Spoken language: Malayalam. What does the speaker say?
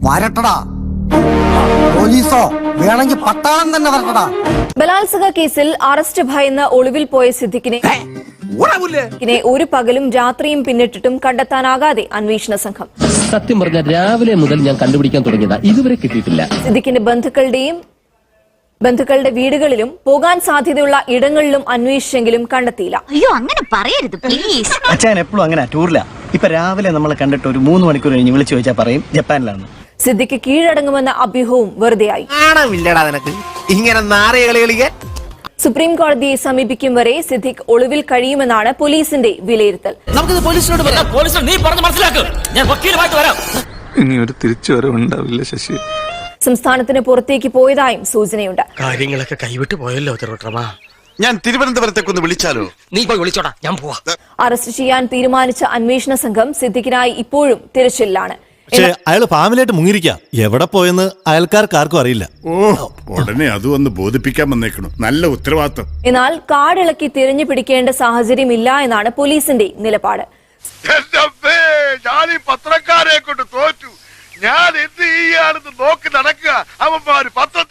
വരട്ടടാ, പോലീസോ വേണമെങ്കിൽ പട്ടാളം തന്നെ വരട്ടടാ. ബലാത്സംഗ കേസിൽ അറസ്റ്റ് ഭയന്ന് ഒളിവിൽ പോയ സിദ്ദിഖിനെ ഒരു പകലും രാത്രിയും പിന്നിട്ടിട്ടും കണ്ടെത്താനാകാതെ അന്വേഷണ സംഘം. സത്യം പറഞ്ഞാൽ രാവിലെ മുതൽ ഞാൻ കണ്ടുപിടിക്കാൻ തുടങ്ങിയതാ, ഇതുവരെ കിട്ടിയിട്ടില്ല. സിദ്ദിഖിന്റെ ബന്ധുക്കളുടെ വീടുകളിലും പോകാൻ സാധ്യതയുള്ള ഇടങ്ങളിലും അന്വേഷിച്ചെങ്കിലും കണ്ടെത്തിയില്ല. അയ്യോ, അങ്ങനെ പറയരുത് പ്ലീസ്. അച്ഛൻ എപ്പോഴും അങ്ങനെ ടൂറില്ല. ഇപ്പൊ രാവിലെ നമ്മൾ കണ്ടിട്ട് ഒരു 3 മണിക്കൂർ കഴിഞ്ഞ് വിളിച്ചു ചോദിച്ചാൽ പറയും ജപ്പാനിലാണ്. സിദ്ദിഖ് കീഴടങ്ങുമെന്ന അഭ്യൂഹവും വെറുതെയായി. ഇങ്ങനെ നാറിയ കളി കളിക്കാൻ സുപ്രീം കോടതിയെ സമീപിക്കും വരെ സിദ്ദിഖ് ഒളിവിൽ കഴിയുമെന്നാണ് പോലീസിന്റെ വിലയിരുത്തൽ. ഇനി ഒരു തിരിച്ചുവരവുണ്ടാവില്ല ശശി. സംസ്ഥാനത്തിന് പുറത്തേക്ക് പോയതായും സൂചനയുണ്ട്. കാര്യങ്ങളൊക്കെ കൈവിട്ട് പോയല്ലോ തിരുവട്ടമാ. ഞാൻ തിരുവനന്തപുരത്തേക്കൊന്ന് വിളിച്ചാലോ? നീ പോയി വിളിച്ചോടാ, ഞാൻ പോവാ. അറസ്റ്റ് ചെയ്യാൻ തീരുമാനിച്ച അന്വേഷണ സംഘം സിദ്ദിഖിനായി ഇപ്പോഴും തിരച്ചിലാണ്. പക്ഷേ അയാൾ ഫാമിലിയായിട്ട് മുങ്ങിയിരിക്കാം. എവിടെ പോയെന്ന് അയൽക്കാർക്ക് ആർക്കും അറിയില്ല. ഉടനെ അത് വന്ന് ബോധിപ്പിക്കാൻ വന്നേക്കണം. നല്ല ഉത്തരവാദിത്തം. എന്നാൽ കാടിളക്കി തിരഞ്ഞു പിടിക്കേണ്ട സാഹചര്യമില്ല എന്നാണ് പോലീസിന്റെ നിലപാട്. പത്രക്കാരെ